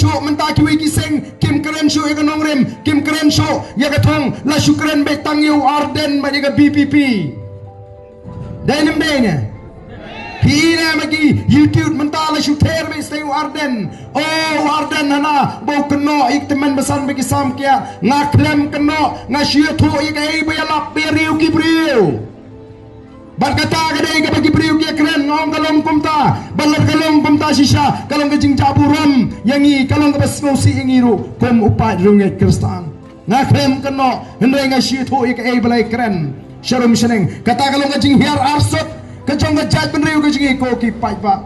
show mentah kiwi kiseng kim keren show ya kanong rem kim keren show ya katong la syukren betang yu Arden ba ya BPP dainem denya hina magi YouTube mentah la syuter be stay Arden oh Arden hana bau keno ik teman besan bagi sam kia ngaklem keno ngasyu thu ik ai ba lap beriu kibriu berkata kadai ke bagi beriu kia keren ngong kalong kumta balar kalong kumta sisa kalong kejing jaburam yangi kalong ke besnosi ingiru kum upat rungai kristan ngaklem keno hendai ngasyu thu ik ai balai keren syarum seneng kata kalong kejing hiar arsot kejong kejat beriu kejing iko kipai pak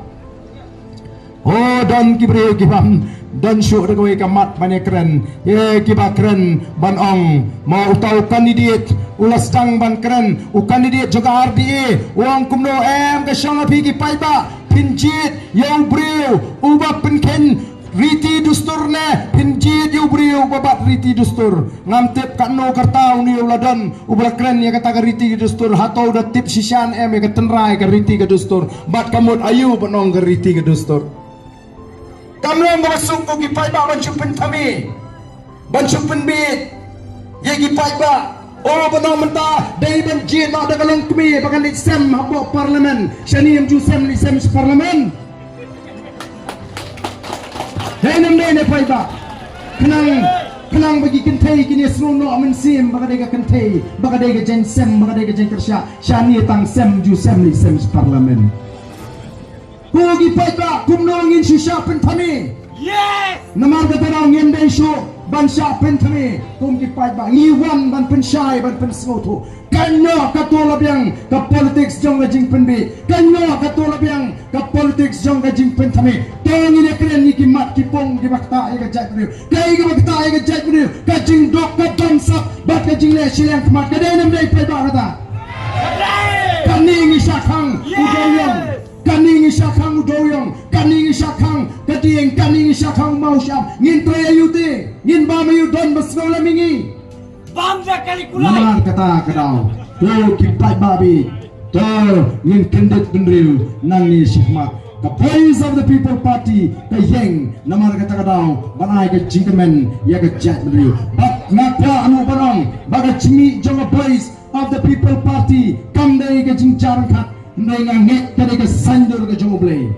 oh don kibriu kibam dan syuk dekoy kamat banyak keren ye kiba keren ban ong mau tahu kandidat ulas tang ban keren u kandidat juga RDA uang kumno ke syang api kipai ba pinjit yang briu ubah penken riti dustur ne pinjit yang briu babat riti dustur ngamtip kano kartau ni uladan ubah keren ya kata riti dustur hatau dah tip sisan ya ketenrai ke riti ke dustur bat kamut ayu penong ke riti ke dustur kamrong masuk ko gipai ba bancupen kami bancupen bit ye gipai ba oh benar mentah dai banjir nak ada kalong kami bakan lisem habok parlimen shani em jusem lisem parlimen hey nam dai ne pai ba kenang bagi kentai kini serono amen sim baga dai kentai baga dai jen sem baga dai jen kersya shani tang sem jusem lisem parlimen Kugi paita kumnongin shisha pentami. Yes. Namar katanong yendai show bansa pentami. Kumgi paita ngiwan ban pensyai ban pensmoto. Kanyo katolab yang ke politics jong gajing penbi. Kanyo katolab yang ke politics jong gajing pentami. Tongin ya keren ni kimat kipong di bakta ya gajat beliau. Kai ke bakta ya gajat beliau. Gajing dok ke domsap bat gajing le silang kemat. Kadai nam dai paita kata. Kani ngisakang udoyong. Kaning isakang udoyong, kaning isakang katieng, kaning isakang mausyam. Ngin toya yute, ngin bama yudon basnola mingi. Bamza kalikulai. Namar kata kadau, to kipai babi, to ngin kendet bendriu, nani syihma. The Voice of the People Party, the Yang, namar kata kadau, banai ke jingkemen, ya ke jat bendriu. Bak ngakwa anu barong, baga cimi jonga Voice of the People Party, kam dari ke jingcaran kat. Ndai ngangek kade ke sanjur ke jomoble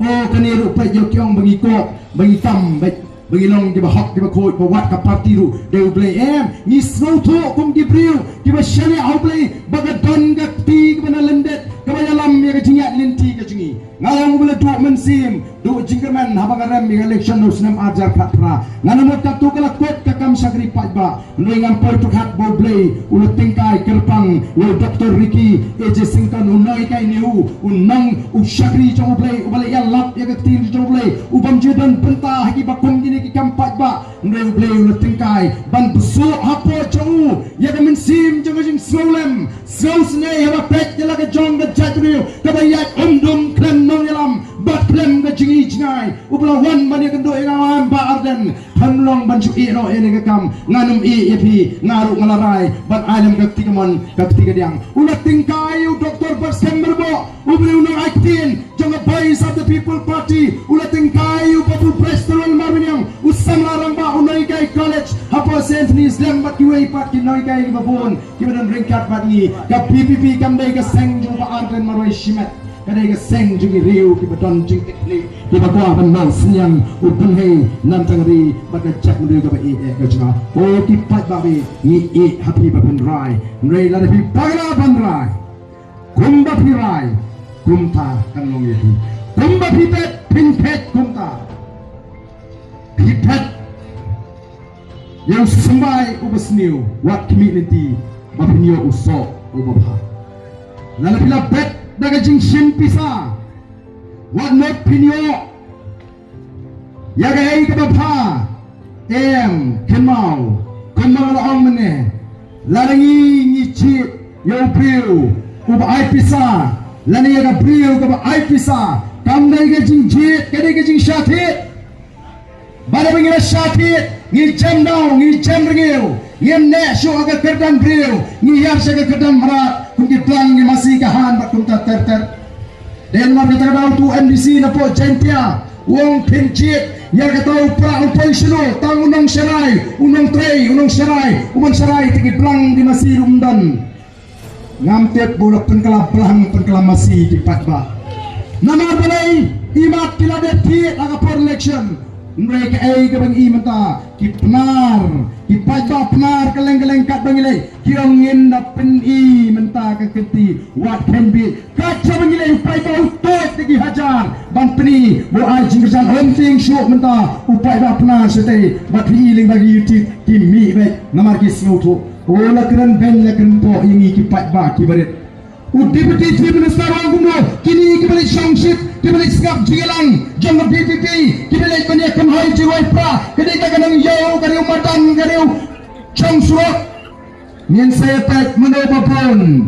oh kaniru pa yokyong bagi ko bagi tam bagi long di bahok di bakoi bawat ka parti ru de ble ni snoto kum di briu di ba shani auble baga don ga ti bana lendet ka bayalam ya ke jingat linti ke jingi ngalang bule du mensim du jingkerman habang rem ya election no snam ajar khatra nganamot ka tu kala kot ka kam sagri pajba ndai ngam poi tu khat boble ulo tingkai kerpang lo Dr. Ricky eje singkan unai kai niu unang usagri jomoble ubale ya lap ya ke tir jomoble ubam jedan benta haki bakum gini ki kam pajba ndai ble ulo tingkai ban busu hapo jongu ya ke mensim jong slolem slosne haba pet ya la ke jong ga jatrio ka bayat umdum klem nong yalam bat klem ga jingi jingai ubla wan mani kendo ingam ba Arden panlong ban cui no ene ga kam nganum epi ngaru ngalarai ban alam ga tigamon ga tigadiang ulat tingkai Dr. Bersember bo ubli unang aktin jong Voice of the People Party ulat tingkai babu prestol marminyang usam larang ba unai kai college hapo St. Islam bat kiwei pat kinoi kai babon kibadan ringkat bat ni ga PPP kam dai ga seng jong ba Arden maroi shimet kadai ga seng jungi riu ki baton jing tekli ki bakwa ban nang senyang upun hei nam tangri baga cak mundu ga ba ga janga o ki pat ba be ni happy ba ban rai nrei la bi bagala ban rai kumba pi rai kumta kan long ye kumba pi pet pin pet kumta pi pet yang sembai ubasniu wat community ba pinyo usok ubabha la pila bet daga jing sim pisa wat not pinyo yaga ei ka bapha kemau kemau ong mene larangi ni chi yo priu uba ai pisa lani yaga priu ka ba ai pisa kam dai ga jing jit ka dai ga jing shathit bara bingira shathit ni jam dau ni jam ringeu yem ne sho aga kerdan priu ni yar se ga kerdan marat kungi plang ni masih kahan bat kunta ter den mar kita dau tu MDC na po jentia wong pinjit Ya kata pra upay silo tang unang serai, unang tray, unang serai, uman serai tigi belang di masih rumdan. Ngamtet bola penkala belang penkala masih di patba. Nama balai imat pila deti aga for election. Mereka kabang imanta ki penar, ki patba penar keleng-keleng kat bangilai. Ki ongin dapen menta ka keti what can be. Kaca bangilai upai ba utot tigi hajar. Ban peni bo ajing kerjaan homting syuk menta upai ba penar sete. Bat healing bagi YouTube ki mi baik namar ki snoto. Ola keren ben la keren po ingi ki patba ki barit. Deputy Chief Minister Wang Gumbo kini kibalik Shangship kibalik Skap Jigelang Jangka PPP kibalik Penyakan Hai Jiwai Pra kedai kanang Yau kariu Madan kariu Chong Suok Nyen saya pek menobapun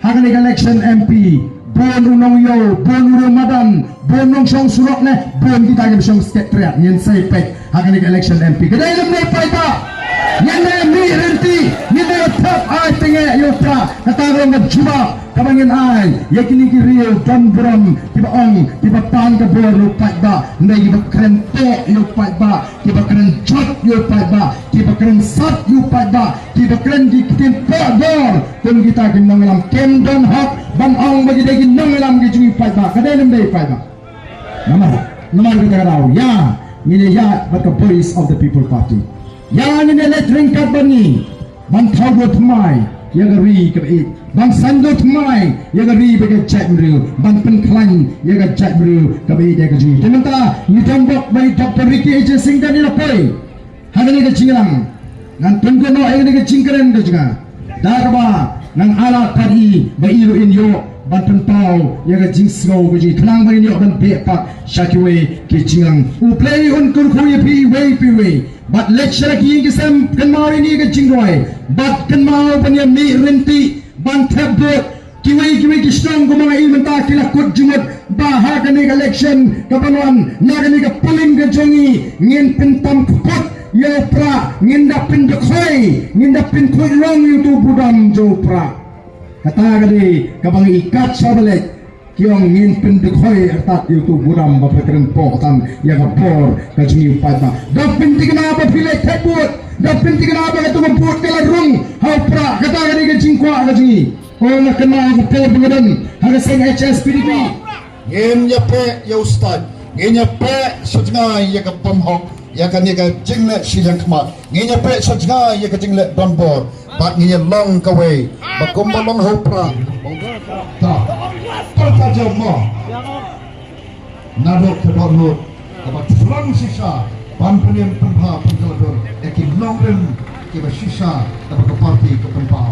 Hagan election MP Bon Unong Yau Bon Unong Madan Bon Unong Chong Suok ne Bon kita ke Chong Sekretariat Nyen saya pek Hagan election MP kedai lemne paita Yang mi renti, yang tetap ay tengah yotra, katang ng juba, kabangin ay, yakini kiriyo, ganbram, tiba ong, tiba pan ka bor lupat ba, hindi tiba keren po lupat ba, tiba keren jot lupat ba, tiba keren sat lupat ba, tiba keren dikitin po bor, kung kita ginangalam kemdon hap, ban ong magiging ginangalam gijungi lupat ba, kadalim day lupat ba. Namar kita karaw, ya, ngini ya, but the voice of the people party. Yang ini let ringkat bani, bang tahu dot mai, yang geri kebait, bang sandot mai, yang geri bagai cek beriu, bang penklan, yang geri cek beriu kebait yang geri. Teman-teman, ni tembok bayi Dr. Ricky Eje Singh dan ilapai, hari ini kecinglang, ngan tunggu no hari ini kecingkeren kecingah, darba, ngan alat tadi bayi lu inyo. Banten pau yang jing snow gaji tenang bagi ni orang bepak syakiwe kecinglang uplay untuk kuya pi but lecture lagi yang kisam kenmau ini ke jingroy but kenmau punya mi renti bantap dot kiwe kisong kumanga ilmenta kila kut jumut bahagan ni election kapanuan naga ni polling ke jongi ngin pentam kupot yo pra ngin dapin dekoi ngin dapin kuy long itu budam jo pra kata kali kabang ikat sabalik kiong ngin pendekoi artat itu buram bapakren po tan yang kapor kajungi pada dapin tigna apa pilih tebut dapin tigna apa itu membuat kelarung haupra kata kali kajingkwa kajungi oh nak kenal kapor pengadan harga seng HSPDP ngin nyape ya ustad ngin nyape sujnga ya kapamhok ya kan ya jingle silang kemat ngin nyape sujnga ya jingle donbor bat ngin long kawai bakom long hopra ta ta jama nadok kedonut kabat selang sisa ban penyem penpa pengelador ekim longrem kiba sisa dapat ke parti ke penpa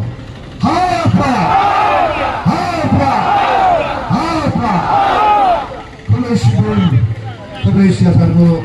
hapa Polisi Harno